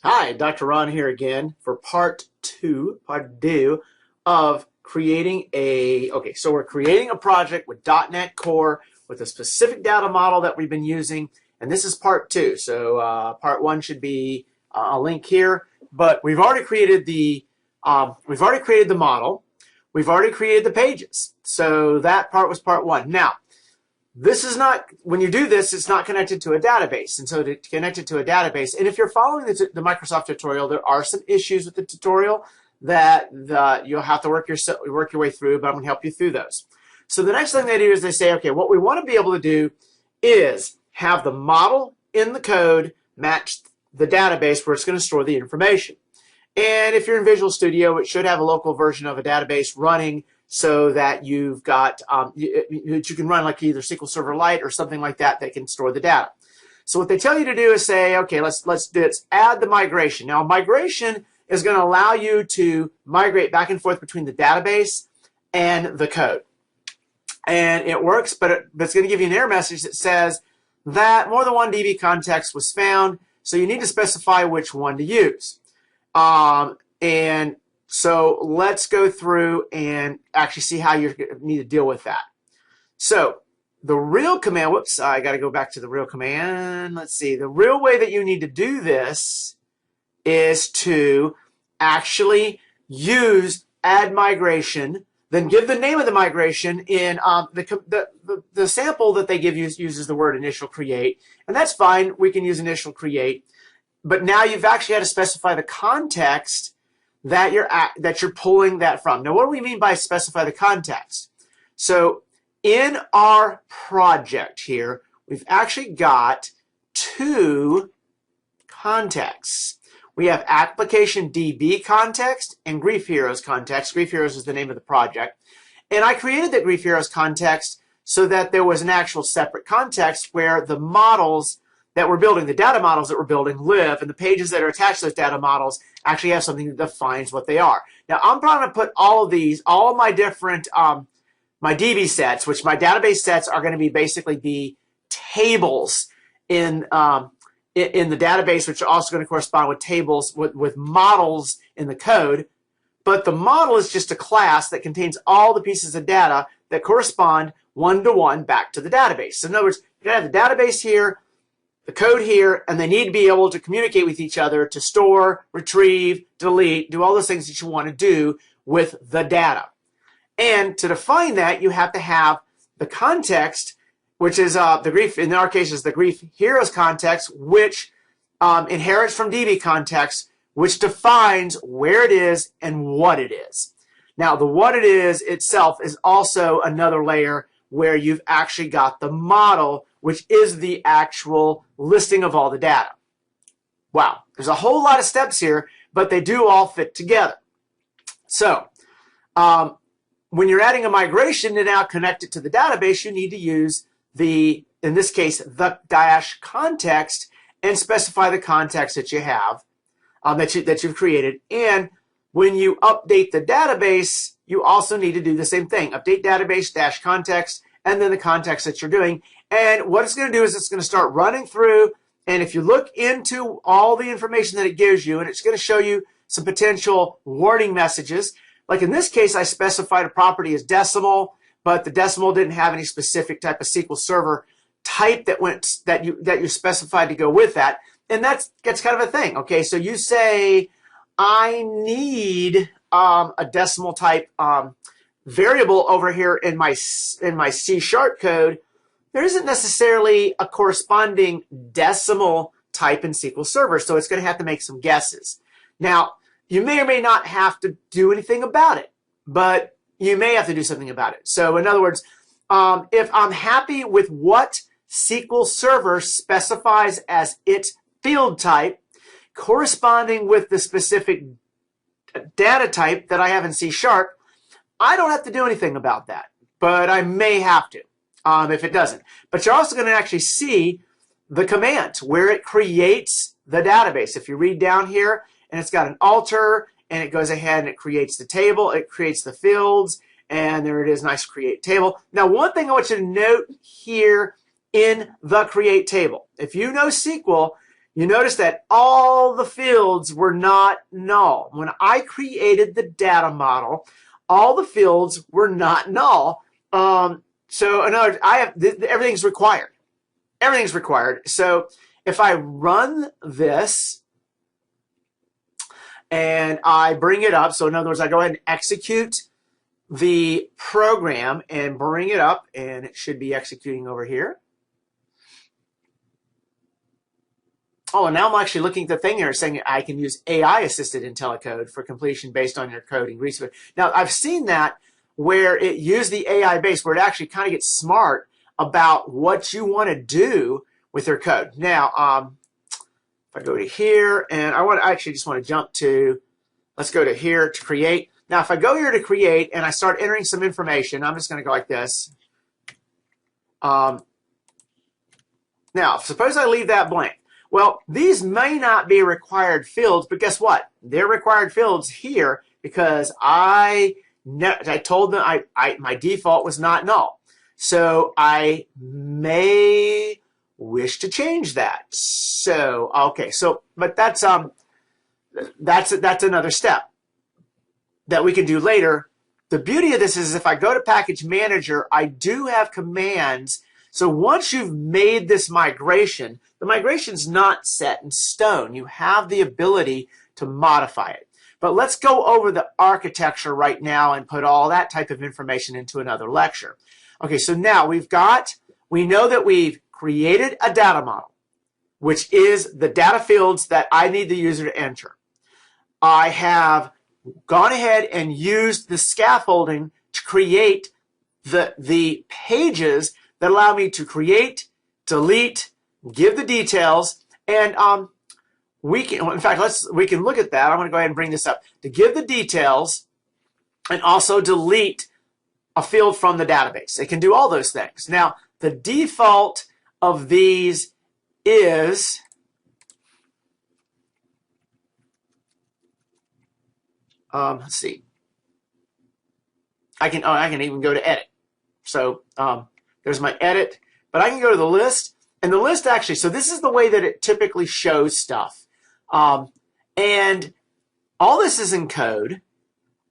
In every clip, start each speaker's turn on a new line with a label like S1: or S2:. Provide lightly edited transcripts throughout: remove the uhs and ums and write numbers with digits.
S1: Hi, Dr. Ron here again for part two of creating so we're creating a project with .NET Core with a specific data model that we've been using, and this is part two. So part one should be a link here, but we've already created the model, we've already created the pages. So that part was part one. Now, this is not, when you do this, it's not connected to a database. And so to connect it to a database, and if you're following the Microsoft tutorial, there are some issues with the tutorial that you'll have to work your way through, but I'm going to help you through those. So the next thing they do is they say, okay, what we want to be able to do is have the model in the code match the database where it's going to store the information. And if you're in Visual Studio, it should have a local version of a database running so that you've got you can run like either SQL Server Lite or something like that that can store the data. So what they tell you to do is say, okay, let's do it. Add the migration. Now, migration is going to allow you to migrate back and forth between the database and the code. And it works, but it's going to give you an error message that says that more than one DB context was found, so you need to specify which one to use. And so let's go through and actually see how you need to deal with that. So the real command, whoops, I got to go back to the real command. Let's see. The real way that you need to do this is to actually use add migration, then give the name of the migration in the sample that they give you uses the word initial create, and that's fine. We can use initial create, but now you've actually had to specify the context that you're pulling that from. Now, what do we mean by specify the context? So in our project here, we've actually got two contexts. We have application DB context and Grief Heroes context. Grief Heroes is the name of the project. And I created the Grief Heroes context so that there was an actual separate context where the models that we're building, the data models that we're building, live, and the pages that are attached to those data models actually have something that defines what they are. Now, I'm probably going to put all of these, all of my different, my DB sets, which my database sets are going to be basically the tables in the database, which are also going to correspond with tables, with models in the code. But the model is just a class that contains all the pieces of data that correspond one-to-one back to the database. So in other words, you're going to have the database here, the code here, and they need to be able to communicate with each other to store, retrieve, delete, do all those things that you want to do with the data. And to define that, you have to have the context, which is the Grief, in our case, is the Grief Heroes context, which inherits from DB context, which defines where it is and what it is. Now, the what it is itself is also another layer where you've actually got the model, which is the actual listing of all the data. Wow, there's a whole lot of steps here, but they do all fit together. So when you're adding a migration to now connect it to the database, you need to use in this case, the dash context and specify the context that you have, that you've created. And when you update the database, you also need to do the same thing. Update database dash context, and then the context that you're doing. And what it's going to do is it's going to start running through, and if you look into all the information that it gives you, and it's going to show you some potential warning messages. Like in this case, I specified a property as decimal, but the decimal didn't have any specific type of SQL Server type that you specified to go with that. And that's kind of a thing. Okay, so you say, I need a decimal type variable over here in my C# code. There isn't necessarily a corresponding decimal type in SQL Server, so it's going to have to make some guesses. Now, you may or may not have to do anything about it, but you may have to do something about it. So in other words, if I'm happy with what SQL Server specifies as its field type, corresponding with the specific data type that I have in C#, I don't have to do anything about that, but I may have to if it doesn't. But you're also going to actually see the command where it creates the database. If you read down here, and it's got an alter, and it goes ahead and it creates the table, it creates the fields, and there it is, nice create table. Now, one thing I want you to note here in the create table, if you know SQL, you notice that all the fields were not null. When I created the data model, all the fields were not null. So in other words, everything's required. Everything's required. So if I run this and I bring it up, so in other words, I go ahead and execute the program and bring it up, and it should be executing over here. Oh, and now I'm actually looking at the thing here saying I can use AI-assisted IntelliCode for completion based on your coding research. Now, I've seen that where it used the AI base, where it actually kind of gets smart about what you want to do with your code. Now, if I go to here, and I actually just want to jump to, let's go to here to create. Now, if I go here to create and I start entering some information, I'm just going to go like this. Now, suppose I leave that blank. Well, these may not be required fields, but guess what? They're required fields here because I told them my default was not null. So I may wish to change that. So, okay, so, but that's another step that we can do later. The beauty of this is if I go to Package Manager, I do have commands. So once you've made this migration, the migration's not set in stone. You have the ability to modify it. But let's go over the architecture right now and put all that type of information into another lecture. Okay, so now we know that we've created a data model, which is the data fields that I need the user to enter. I have gone ahead and used the scaffolding to create the pages that allow me to create, delete, give the details, and we can look at that. I'm going to go ahead and bring this up to give the details and also delete a field from the database. It can do all those things. Now, the default of these is let's see. I can even go to edit. So there's my edit, but I can go to the list, and the list actually, so this is the way that it typically shows stuff. And all this is in code.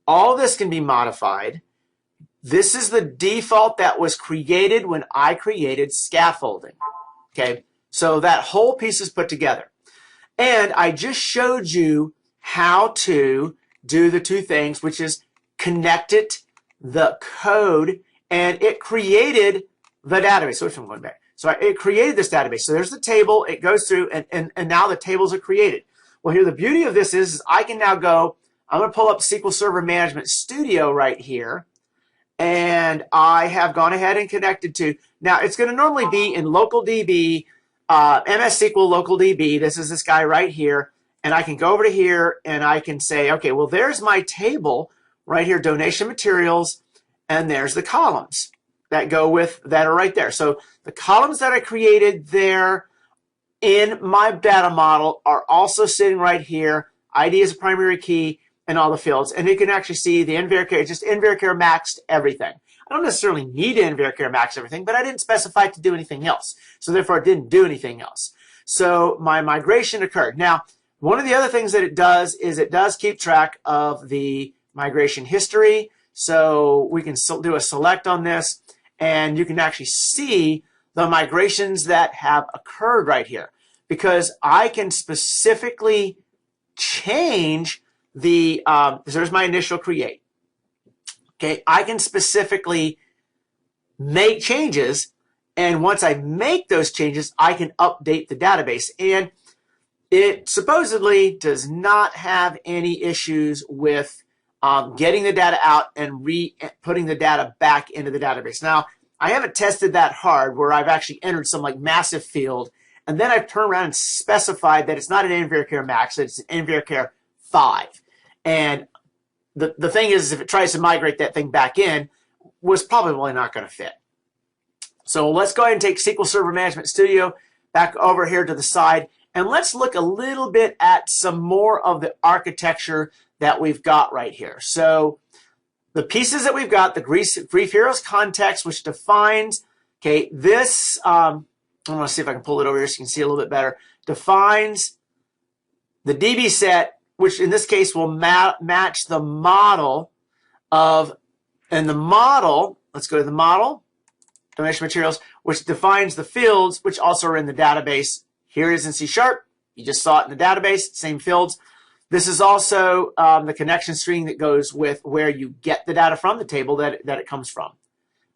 S1: All this can be modified. This is the default that was created when I created scaffolding. Okay, so that whole piece is put together. And I just showed you how to do the two things, which is connected the code, and it created the database. So I'm going back. So it created this database. So there's the table. It goes through, and now the tables are created. Well, here the beauty of this is I can now go, I'm going to pull up SQL Server Management Studio right here, and I have gone ahead and connected to, now it's going to normally be in local DB, MS SQL local DB. This is this guy right here, and I can go over to here and I can say, okay, well, there's my table right here, donation materials, and there's the columns that go with, that are right there. So the columns that I created there in my data model are also sitting right here. ID is a primary key and all the fields. And you can actually see the nvarchar, just nvarchar maxed everything. I don't necessarily need to nvarchar max everything, but I didn't specify it to do anything else. So therefore it didn't do anything else. So my migration occurred. Now, one of the other things that it does is it does keep track of the migration history. So we can do a select on this, and you can actually see the migrations that have occurred right here, because I can specifically change the, there's my initial create. Okay, I can specifically make changes, and once I make those changes, I can update the database. And it supposedly does not have any issues with getting the data out and putting the data back into the database. Now, I haven't tested that hard where I've actually entered some like massive field, and then I've turned around and specified that it's not an nvarchar max, it's an nvarchar 5. And the thing is, if it tries to migrate that thing back in, was probably not going to fit. So let's go ahead and take SQL Server Management Studio back over here to the side, and let's look a little bit at some more of the architecture that we've got right here. So the pieces that we've got, the Grief Heroes context, which defines, okay, this I want to see if I can pull it over here so you can see a little bit better. Defines the DB set, which in this case will match the model of, and the model, let's go to the model, donation materials, which defines the fields, which also are in the database. Here it is in C#. You just saw it in the database, same fields. This is also the connection string that goes with where you get the data from, the table that it comes from.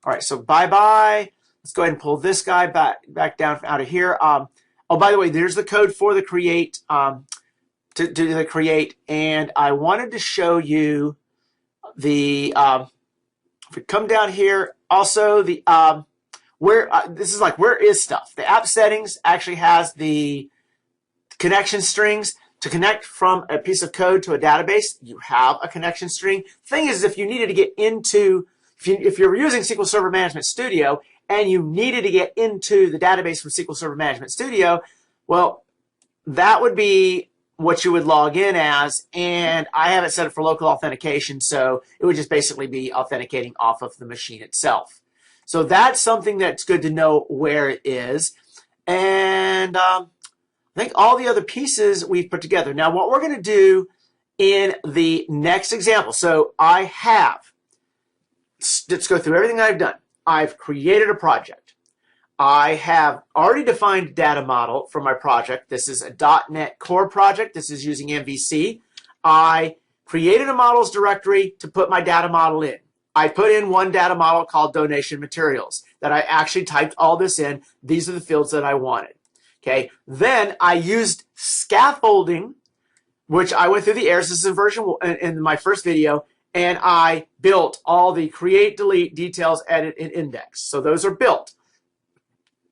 S1: All right, so bye-bye. Let's go ahead and pull this guy back down out of here. Oh, by the way, there's the code for the create, to do the create, and I wanted to show you the, if we come down here, also the, this is like, where is stuff? The app settings actually has the connection strings. To connect from a piece of code to a database, you have a connection string. Thing is, if you needed to get into, if you're using SQL Server Management Studio and you needed to get into the database from SQL Server Management Studio, well, that would be what you would log in as, and I have it set up for local authentication, so it would just basically be authenticating off of the machine itself. So that's something that's good to know where it is. And I think all the other pieces we've put together. Now, what we're going to do in the next example, so I have, let's go through everything I've done. I've created a project. I have already defined a data model for my project. This is a .NET Core project. This is using MVC. I created a models directory to put my data model in. I put in one data model called donation materials that I actually typed all this in. These are the fields that I wanted. Okay. Then I used scaffolding, which I went through the errors. This is in version in my first video, and I built all the create, delete, details, edit, and index. So those are built.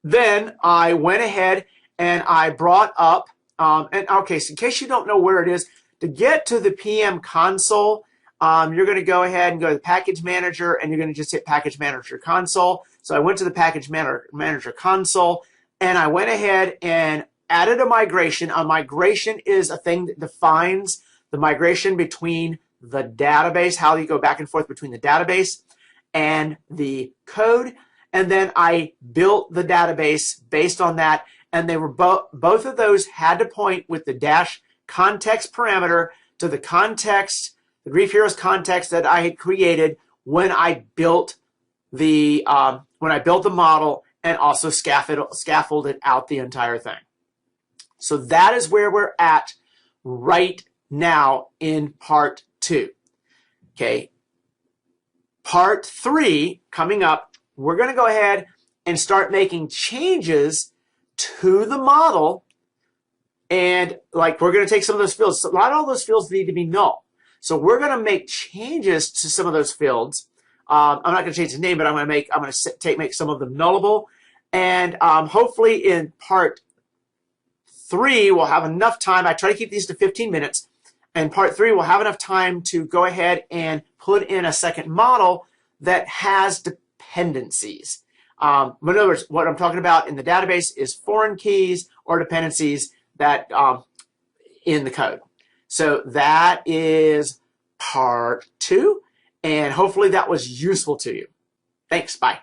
S1: Then I went ahead and I brought up, and okay, so in case you don't know where it is, to get to the PM console, you're going to go ahead and go to the package manager, and you're going to just hit package manager console. So I went to the package manager console, and I went ahead and added a migration. A migration is a thing that defines the migration between the database, how you go back and forth between the database and the code. And then I built the database based on that, and they were both of those had to point with the dash context parameter to the context, the Grief Heroes context that I had created when I built the model and also scaffolded out the entire thing. So that is where we're at right now in part 2. Okay, part 3 coming up. We're going to go ahead and start making changes to the model, and like we're going to take some of those fields. So not all those fields need to be null. So we're going to make changes to some of those fields. I'm not going to change the name, but I'm going to make some of them nullable. And hopefully in part 3 we'll have enough time. I try to keep these to 15 minutes. And part 3 we'll have enough time to go ahead and put in a second model that has dependencies. In other words, what I'm talking about in the database is foreign keys or dependencies that in the code. So that is part 2, and hopefully that was useful to you. Thanks. Bye.